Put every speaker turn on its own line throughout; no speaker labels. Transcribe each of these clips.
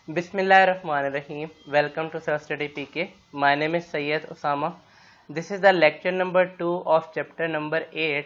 Bismillahirrahmanirrahim. Welcome to Self Study PK. My name is Sayyed Osama. This is the lecture number 2 of chapter number 8.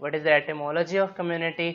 what is the etymology of community,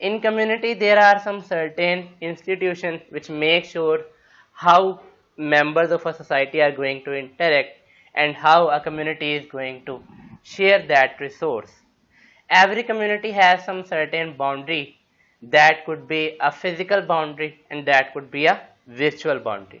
In community, there are some certain institutions which make sure how members of a society are going to interact and how a community is going to share that resource. Every community has some certain boundary. That could be a physical boundary and that could be a virtual boundary.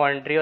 boundary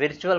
virtual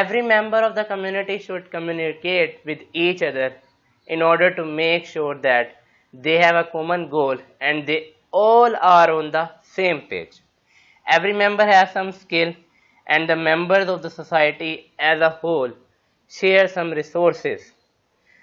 Every member of the community should communicate with each other in order to make sure that they have a common goal and they all are on the same page. Every member has some skill and the members of the society as a whole share some resources,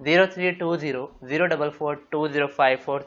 0320044205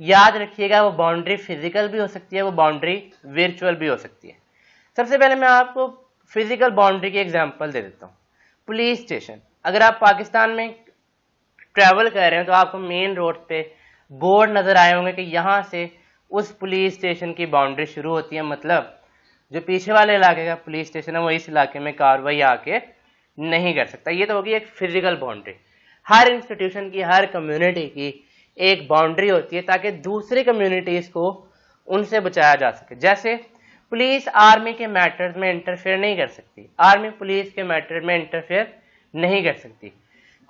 یاد رکھیے گا وہ boundary physical بھی ہو سکتی ہے, وہ boundary virtual بھی ہو سکتی ہے. سب سے پہلے میں آپ کو فزیکل باؤنڈری کی ایگزامپل دے دیتا ہوں. پولیس اسٹیشن, اگر آپ پاکستان میں ٹریول کر رہے ہیں تو آپ کو مین روڈ پہ بورڈ نظر آئے ہوں گے کہ یہاں سے اس پولیس اسٹیشن کی باؤنڈری شروع ہوتی ہے, مطلب جو پیچھے والے علاقے کا پولیس اسٹیشن ہے وہ اس علاقے میں کاروائی آ کے نہیں کر سکتا. یہ تو ہوگی ایک فزیکل باؤنڈری. ہر انسٹیٹیوشن کی, ہر کمیونٹی کی ایک باؤنڈری ہوتی ہے تاکہ دوسری کمیونٹیز کو ان سے بچایا جا سکے. جیسے پولیس آرمی کے میٹرز میں انٹرفیئر نہیں کر سکتی, آرمی پولیس کے میٹر میں انٹرفیئر نہیں کر سکتی.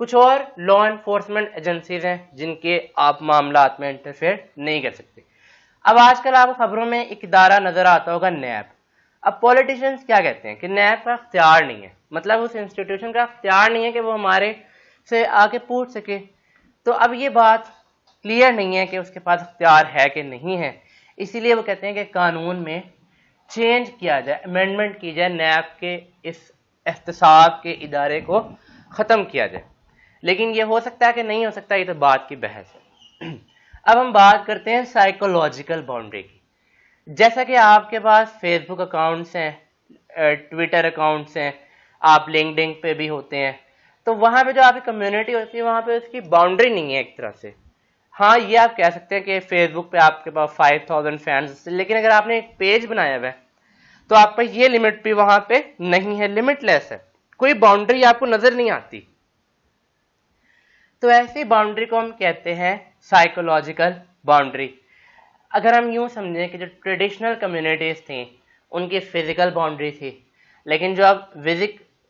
کچھ اور لا انفورسمنٹ ایجنسیز ہیں جن کے آپ معاملات میں انٹرفیئر نہیں کر سکتے. اب آج کل آپ کو خبروں میں ایک ادارہ نظر آتا ہوگا, نیب. اب پولیٹیشنز کیا کہتے ہیں کہ نیب کا اختیار نہیں ہے, مطلب اس انسٹیٹیوشن کا اختیار نہیں ہے کہ وہ ہمارے سے آ کے پوچھ سکے. تو اب یہ بات کلیئر نہیں ہے کہ اس کے پاس اختیار ہے کہ نہیں ہے, اسی لیے وہ کہتے ہیں کہ قانون میں چینج کیا جائے, امینڈمنٹ کی جائے, نیب کے اس احتساب کے ادارے کو ختم کیا جائے. لیکن یہ ہو سکتا ہے کہ نہیں ہو سکتا, یہ تو بات کی بحث ہے. اب ہم بات کرتے ہیں سائیکولوجیکل باؤنڈری کی. جیسا کہ آپ کے پاس فیس بک اکاؤنٹس ہیں, ٹویٹر اکاؤنٹس ہیں, آپ لنکڈ پہ بھی ہوتے ہیں, تو وہاں پہ جو آپ کی کمیونٹی ہوتی ہے وہاں پہ اس کی باؤنڈری نہیں ہے ایک طرح سے. ہاں یہ آپ کہہ سکتے ہیں کہ فیس بک پہ آپ کے پاس 5000 فینس, لیکن اگر آپ نے ایک پیج بنایا ہوا ہے تو آپ پہ یہ لمٹ بھی وہاں پہ نہیں ہے, لمٹ لیس ہے, کوئی باؤنڈری آپ کو نظر نہیں آتی. تو ایسی باؤنڈری کو ہم کہتے ہیں سائیکولوجیکل باؤنڈری. اگر ہم یوں سمجھیں کہ جو ٹریڈیشنل کمیونٹیز تھیں ان کی فزیکل باؤنڈری تھی, لیکن جو اب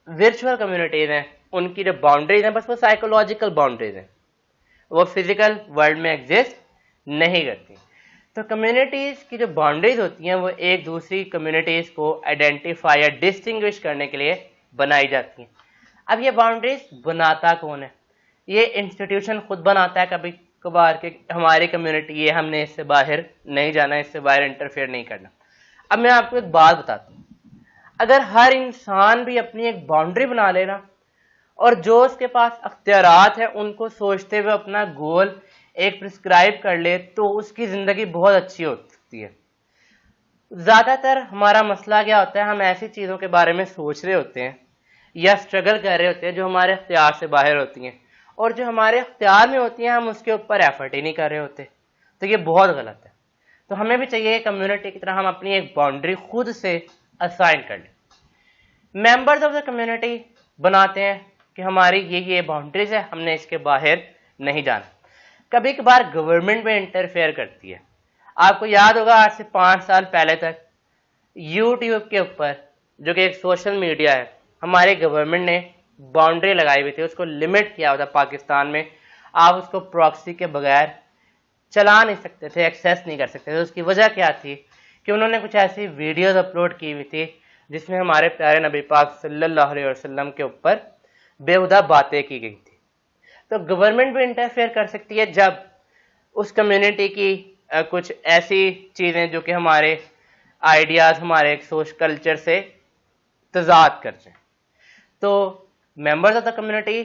ورچوئل کمیونٹیز ہیں ان کی جو باؤنڈریز ہیں بس وہ سائیکولوجیکل باؤنڈریز ہیں, وہ فزیکل ورلڈ میں ایگزسٹ نہیں کرتی. تو کمیونٹیز کی جو باؤنڈریز ہوتی ہیں وہ ایک دوسری کمیونٹیز کو آئیڈینٹیفائی یا ڈسٹنگوش کرنے کے لیے بنائی جاتی ہیں. اب یہ باؤنڈریز بناتا کون ہے؟ یہ انسٹیٹیوشن خود بناتا ہے کبھی کبھار کہ ہماری کمیونٹی یہ, ہم نے اس سے باہر نہیں جانا, اس سے باہر انٹرفیئر نہیں کرنا. اب میں آپ کو ایک بات بتاتا ہوں, اگر ہر انسان بھی اپنی ایک باؤنڈری بنا لینا اور جو اس کے پاس اختیارات ہیں ان کو سوچتے ہوئے اپنا گول ایک پرسکرائب کر لے تو اس کی زندگی بہت اچھی ہو سکتی ہے. زیادہ تر ہمارا مسئلہ کیا ہوتا ہے, ہم ایسی چیزوں کے بارے میں سوچ رہے ہوتے ہیں یا اسٹرگل کر رہے ہوتے ہیں جو ہمارے اختیار سے باہر ہوتی ہیں, اور جو ہمارے اختیار میں ہوتی ہیں ہم اس کے اوپر ایفرٹ ہی نہیں کر رہے ہوتے. تو یہ بہت غلط ہے. تو ہمیں بھی چاہیے کمیونٹی کی طرح ہم اپنی ایک باؤنڈری خود سے اسائن کر لیں. ممبرز آف دا کمیونٹی بناتے ہیں کہ ہماری یہ باؤنڈریز ہے, ہم نے اس کے باہر نہیں جانا. کبھی کبھار گورنمنٹ میں انٹرفیئر کرتی ہے. آپ کو یاد ہوگا آج سے 5 سال پہلے تک یوٹیوب کے اوپر, جو کہ ایک سوشل میڈیا ہے, ہمارے گورنمنٹ نے باؤنڈری لگائی ہوئی تھی, اس کو لمٹ کیا ہوا تھا. پاکستان میں آپ اس کو پراکسی کے بغیر چلا نہیں سکتے تھے, ایکسیس نہیں کر سکتے تھے. اس کی وجہ کیا تھی کہ انہوں نے کچھ ایسی ویڈیوز اپلوڈ کی ہوئی تھی جس میں ہمارے پیارے نبی پاک صلی اللہ علیہ وسلم کے اوپر بےہودہ باتیں کی گئی تھی. تو گورنمنٹ بھی انٹرفیئر کر سکتی ہے جب اس کمیونٹی کی کچھ ایسی چیزیں جو کہ ہمارے آئیڈیاز, ہمارے ایک سوشل کلچر سے تضاد کر جائیں. تو members of the community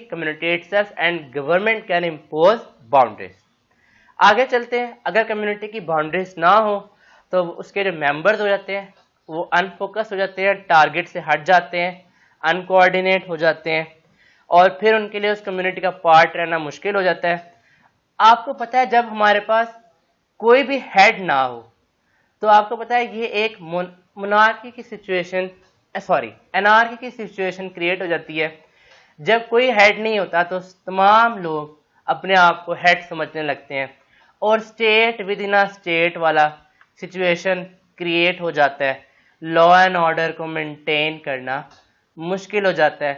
itself and government can impose boundaries. آگے چلتے ہیں. اگر کمیونٹی کی باؤنڈریز نہ ہو تو اس کے جو ممبرز ہو جاتے ہیں وہ انفوکس ہو جاتے ہیں, ٹارگٹ سے ہٹ جاتے ہیں, ان کوآرڈینیٹ ہو جاتے ہیں, اور پھر ان کے لیے اس کمیونٹی کا پارٹ رہنا مشکل ہو جاتا ہے. آپ کو پتہ ہے جب ہمارے پاس کوئی بھی ہیڈ نہ ہو تو آپ کو پتہ ہے یہ ایک منارکی کی سچویشن انارکی کی سچویشن کریٹ ہو جاتی ہے. جب کوئی ہیڈ نہیں ہوتا تو تمام لوگ اپنے آپ کو ہیڈ سمجھنے لگتے ہیں اور اسٹیٹ ود ان اسٹیٹ والا سچویشن کریٹ ہو جاتا ہے. لا اینڈ آرڈر کو مینٹین کرنا مشکل ہو جاتا ہے.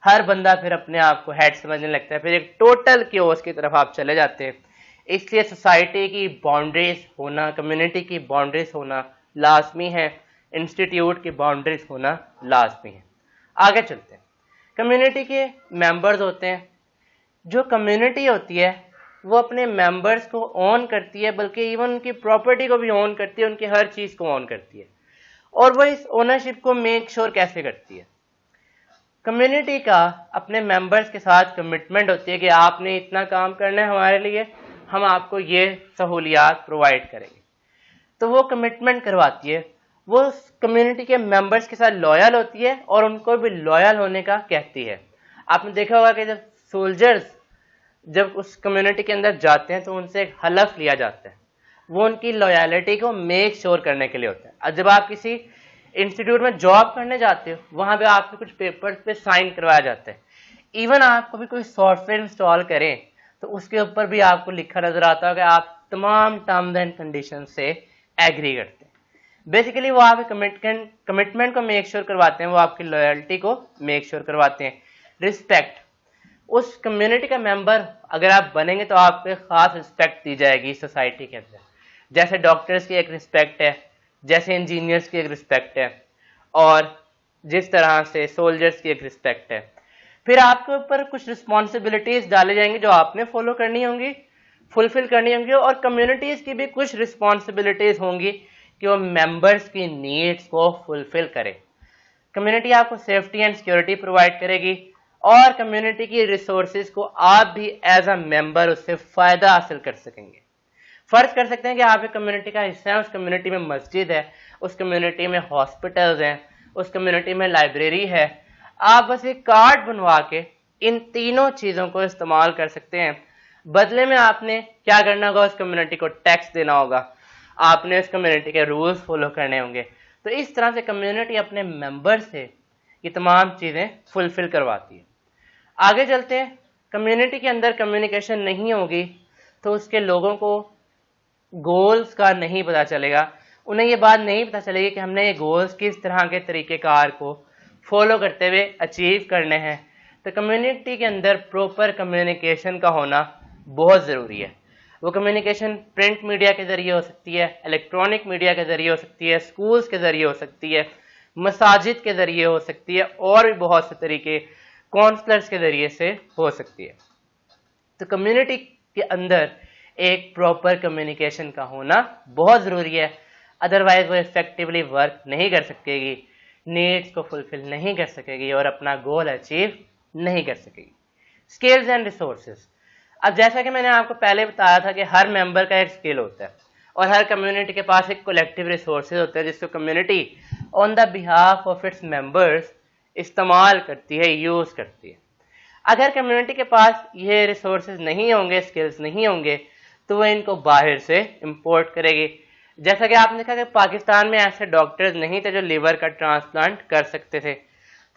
ہر بندہ پھر اپنے آپ کو ہیڈ سمجھنے لگتا ہے, پھر ایک ٹوٹل کیوس کی طرف آپ چلے جاتے ہیں. اس لیے سوسائٹی کی باؤنڈریز ہونا, کمیونٹی کی باؤنڈریز ہونا لازمی ہے, انسٹیٹیوٹ کی باؤنڈریز ہونا لازمی ہے. آگے چلتے ہیں. کمیونٹی کے ممبرز ہوتے ہیں. جو کمیونٹی ہوتی ہے وہ اپنے ممبرز کو اون کرتی ہے, بلکہ ایون ان کی پراپرٹی کو بھی اون کرتی ہے, ان کی ہر چیز کو اون کرتی ہے. اور وہ اس اونرشپ کو میک شور کیسے کرتی ہے؟ کمیونٹی کا اپنے ممبرز کے ساتھ کمٹمنٹ ہوتی ہے کہ آپ نے اتنا کام کرنا ہے ہمارے لیے, ہم آپ کو یہ سہولیات پرووائڈ کریں گے. تو وہ کمٹمنٹ کرواتی ہے, وہ کمیونٹی کے ممبرس کے ساتھ لویل ہوتی ہے اور ان کو بھی لویل ہونے کا کہتی ہے. آپ نے دیکھا ہوگا کہ جب سولجرز جب اس کمیونٹی کے اندر جاتے ہیں تو ان سے ایک حلف لیا جاتا ہے, وہ ان کی لویلٹی کو میک شور کرنے کے لیے ہوتا ہے. اب جب آپ کسی انسٹیٹیوٹ میں جاب کرنے جاتے ہو, وہاں پہ آپ کو کچھ پیپرز پہ سائن کروایا جاتا ہے. ایون آپ کو بھی کوئی سافٹ ویئر انسٹال کریں تو اس کے اوپر بھی آپ کو لکھا نظر آتا ہے کہ آپ تمام ٹرمز اینڈ کنڈیشن سے ایگری کرتے ہیں. بیسیکلی وہ آپ کمٹمنٹ کو میک شور کرواتے ہیں, وہ آپ کی لویلٹی کو میک شور کرواتے ہیں. رسپیکٹ, اس کمیونٹی کا ممبر اگر آپ بنیں گے تو آپ کو خاص رسپیکٹ دی جائے گی سوسائٹی کے اندر. جیسے ڈاکٹرز کی ایک رسپیکٹ ہے, جیسے انجینئرز کی ایک رسپیکٹ ہے, اور جس طرح سے سولجرز کی ایک رسپیکٹ ہے. پھر آپ کے اوپر کچھ رسپانسبلٹیز ڈالے جائیں گے جو آپ نے فالو کرنی ہوں گی, فلفل کرنی ہوں گی, اور کمیونٹیز کی بھی کچھ رسپانسبلٹیز ہوں گی کہ وہ ممبرس کی نیڈس کو فلفل کرے. کمیونٹی آپ کو سیفٹی اینڈ سیکورٹی پرووائڈ کرے گی, اور کمیونٹی کی ریسورسز کو آپ بھی ایز اے ممبر اس سے فائدہ حاصل کر سکیں گے. فرض کر سکتے ہیں کہ آپ ایک کمیونٹی کا حصہ ہیں, اس کمیونٹی میں مسجد ہے, اس کمیونٹی میں ہاسپٹلز ہیں, اس کمیونٹی میں لائبریری ہے. آپ بس ایک کارڈ بنوا کے ان تینوں چیزوں کو استعمال کر سکتے ہیں. بدلے میں آپ نے کیا کرنا ہوگا, اس کمیونٹی کو ٹیکس دینا ہوگا, آپ نے اس کمیونٹی کے رولز فالو کرنے ہوں گے. تو اس طرح سے کمیونٹی اپنے ممبر سے یہ تمام چیزیں فلفل کرواتی ہے. آگے چلتے ہیں. کمیونٹی کے اندر کمیونیکیشن نہیں ہوگی تو اس کے لوگوں کو گولز کا نہیں پتا چلے گا, انہیں یہ بات نہیں پتا چلے گی کہ ہم نے یہ گولز کس طرح کے طریقہ کار کو فالو کرتے ہوئے اچیو کرنے ہیں. تو کمیونٹی کے اندر پروپر کمیونیکیشن کا ہونا بہت ضروری ہے. وہ کمیونیکیشن پرنٹ میڈیا کے ذریعے ہو سکتی ہے, الیکٹرانک میڈیا کے ذریعے ہو سکتی ہے, سکولز کے ذریعے ہو سکتی ہے, مساجد کے ذریعے ہو سکتی ہے, اور بھی بہت سے طریقے کونسلرز کے ذریعے سے ہو سکتی ہے. تو کمیونٹی کے اندر ایک پراپر کمیونیکیشن کا ہونا بہت ضروری ہے, ادروائز وہ افیکٹولی ورک نہیں کر سکے گی, نیڈس کو فلفل نہیں کر سکے گی, اور اپنا گول اچیو نہیں کر سکے گی. Skills and resources. اب جیسا کہ میں نے آپ کو پہلے بتایا تھا کہ ہر ممبر کا ایک اسکل ہوتا ہے, اور ہر کمیونٹی کے پاس ایک کولیکٹیو ریسورسز ہوتے ہیں جس کو community on the behalf of its members استعمال کرتی ہے, یوز کرتی ہے. اگر کمیونٹی کے پاس یہ ریسورسز نہیں ہوں گے, اسکلز نہیں ہوں گے, تو وہ ان کو باہر سے امپورٹ کرے گی. جیسا کہ آپ نے دیکھا کہ پاکستان میں ایسے ڈاکٹرز نہیں تھے جو لیور کا ٹرانسپلانٹ کر سکتے تھے,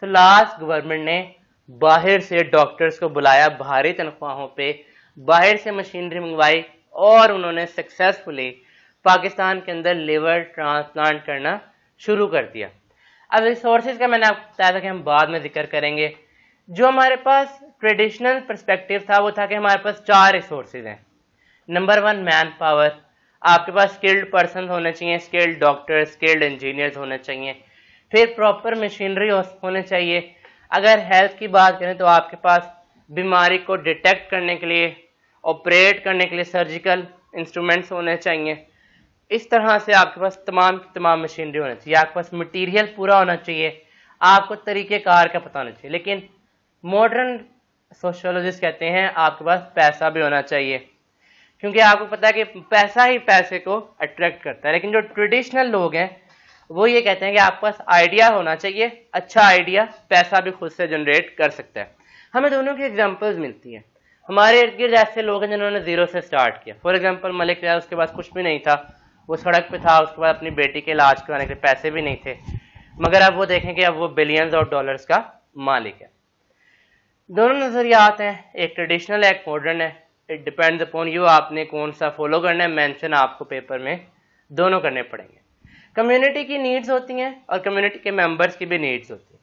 تو لاسٹ گورنمنٹ نے باہر سے ڈاکٹرز کو بلایا, بھاری تنخواہوں پہ باہر سے مشینری منگوائی, اور انہوں نے سکسیسفلی پاکستان کے اندر لیور ٹرانسپلانٹ کرنا شروع کر دیا. اب ریسورسز کا میں نے آپ کو بتایا تھا کہ ہم بعد میں ذکر کریں گے. جو ہمارے پاس ٹریڈیشنل پرسپیکٹو تھا وہ تھا کہ ہمارے پاس 4 ریسورسز ہیں. نمبر 1 مین پاور, آپ کے پاس اسکلڈ پرسن ہونے چاہیے, اسکلڈ ڈاکٹر, اسکلڈ انجینئرز ہونے چاہیے. پھر پراپر مشینری ہونے چاہیے. اگر ہیلتھ کی بات کریں تو آپ کے پاس بیماری کو ڈیٹیکٹ کرنے کے لیے, آپریٹ کرنے کے لیے سرجیکل انسٹرومنٹس ہونے چاہیے. اس طرح سے آپ کے پاس تمام مشینری ہونا چاہیے, آپ کے پاس مٹیریل پورا ہونا چاہیے, آپ کو طریقہ کار کا پتہ ہونا چاہیے. لیکن ماڈرن سوشولوجسٹ کہتے ہیں آپ کے پاس پیسہ بھی ہونا چاہیے, کیونکہ آپ کو پتا ہے کہ پیسہ ہی پیسے کو اٹریکٹ کرتا ہے. لیکن جو ٹریڈیشنل لوگ ہیں وہ یہ کہتے ہیں کہ آپ کے پاس آئیڈیا ہونا چاہیے, اچھا آئیڈیا, پیسہ بھی خود سے جنریٹ کر سکتا ہے. ہمیں دونوں کی ایگزامپلز ملتی ہیں. ہمارے ارد گرد ایسے لوگ ہیں جنہوں نے زیرو سے سٹارٹ کیا. فار ایگزامپل ملک ریاض, اس کے پاس کچھ بھی نہیں تھا, وہ سڑک پہ تھا, اس کے بعد اپنی بیٹی کے علاج کرانے کے لیے پیسے بھی نہیں تھے, مگر اب وہ دیکھیں کہ اب وہ بلینز آف ڈالرز کا مالک ہے. دونوں نظریات ہیں, ایک ٹریڈیشنل ہے, ایک ماڈرن ہے. اٹ ڈیپینڈز اپون یو, آپ نے کون سا فالو کرنا ہے. مینشن آپ کو پیپر میں دونوں کرنے پڑیں گے. کمیونٹی کی نیڈز ہوتی ہیں اور کمیونٹی کے ممبرس کی بھی نیڈز ہوتی ہیں.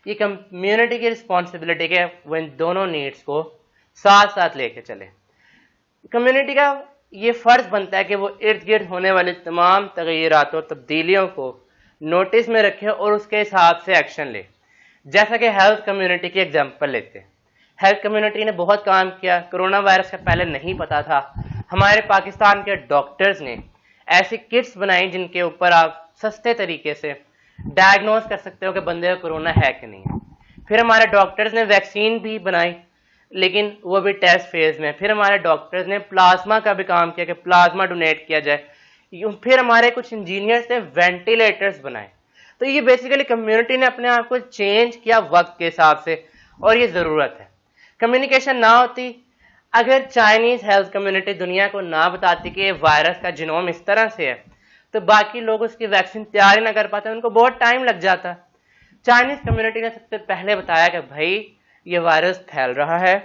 یہ کمیونٹی کی رسپانسبلٹی ہے وہ ان دونوں نیڈز کو ساتھ ساتھ لے کے چلے. کمیونٹی کا یہ فرض بنتا ہے کہ وہ ارد گرد ہونے والے تمام تغیرات و تبدیلیوں کو نوٹس میں رکھے اور اس کے حساب سے ایکشن لے. جیسا کہ ہیلتھ کمیونٹی کی ایگزامپل لیتے ہیں. ہیلتھ کمیونٹی نے بہت کام کیا, کرونا وائرس کا پہلے نہیں پتا تھا. ہمارے پاکستان کے ڈاکٹرز نے ایسی کٹس بنائی جن کے اوپر آپ سستے طریقے سے ڈائگنوز کر سکتے ہو کہ بندے کو کرونا ہے کہ نہیں ہے. پھر ہمارے ڈاکٹرز نے ویکسین بھی بنائی لیکن وہ بھی ٹیسٹ فیز میں. پھر ہمارے ڈاکٹرز نے پلازما کا بھی کام کیا کہ پلازما ڈونیٹ کیا جائے. پھر ہمارے کچھ انجینئرز نے وینٹیلیٹرز بنائے. تو یہ بیسیکلی کمیونٹی نے اپنے آپ کو چینج کیا وقت کے حساب سے, اور یہ ضرورت ہے. کمیونیکیشن نہ ہوتی, اگر چائنیز ہیلتھ کمیونٹی دنیا کو نہ بتاتی کہ یہ وائرس کا جنوم اس طرح سے ہے, تو باقی لوگ اس کی ویکسین تیار ہی نہ کر پاتے, ان کو بہت ٹائم لگ جاتا. چائنیز کمیونٹی نے سب سے پہلے بتایا کہ بھائی یہ وائرس پھیل رہا ہے,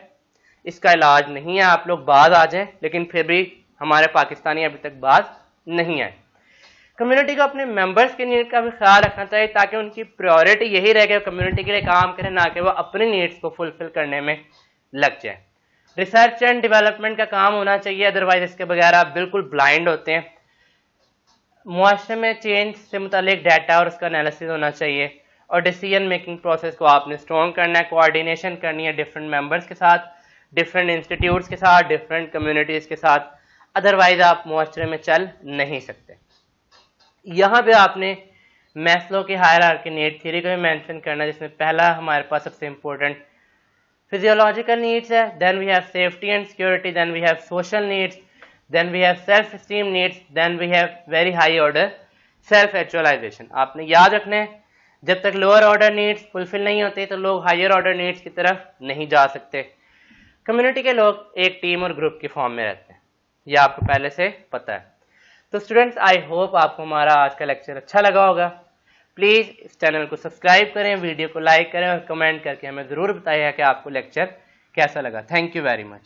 اس کا علاج نہیں ہے, آپ لوگ بعد آ جائیں. لیکن پھر بھی ہمارے پاکستانی ابھی تک بعد نہیں آئے. کمیونٹی کو اپنے ممبرز کی نیڈ کا بھی خیال رکھنا چاہیے تاکہ ان کی پریورٹی یہی رہے کہ وہ کمیونٹی کے لیے کام کریں, نہ کہ وہ اپنی نیڈز کو فلفل کرنے میں لگ جائیں. ریسرچ اینڈ ڈیولپمنٹ کا کام ہونا چاہیے, ادروائز اس کے بغیر آپ بالکل بلائنڈ ہوتے ہیں. معاشرے میں چینج سے متعلق ڈیٹا اور اس کا انالیسز ہونا چاہیے, اور ڈیسیژن میکنگ پروسیس کو آپ نے اسٹرانگ کرنا ہے, کوآرڈینیشن کرنی ہے ڈفرینٹ ممبرس کے ساتھ, ڈفرینٹ انسٹیٹیوٹس کے ساتھ, ڈفرینٹ کمیونٹیز کے ساتھ. ادروائز آپ معاشرے میں چل نہیں سکتے. یہاں پہ آپ نے میسلو کی ہائرارکی نیڈ تھیوری کو بھی مینشن کرنا, جس میں پہلا ہمارے پاس سب سے امپورٹنٹ فزیولوجیکل نیڈس ہے, then we have safety and security, then we have social needs, then we have self esteem needs, then we have very high order self actualization. آپ نے یاد رکھنا ہے جب تک لوور آرڈر نیڈس فلفل نہیں ہوتے تو لوگ ہائر آرڈر نیڈس کی طرف نہیں جا سکتے. کمیونٹی کے لوگ ایک ٹیم اور گروپ کی فارم میں رہتے ہیں, یہ آپ کو پہلے سے پتہ ہے. تو اسٹوڈنٹس, آئی ہوپ آپ کو ہمارا آج کا لیکچر اچھا لگا ہوگا. پلیز اس چینل کو سبسکرائب کریں, ویڈیو کو لائک کریں, اور کمنٹ کر کے ہمیں ضرور بتائیے کہ آپ کو لیکچر کیسا لگا. Thank you very much.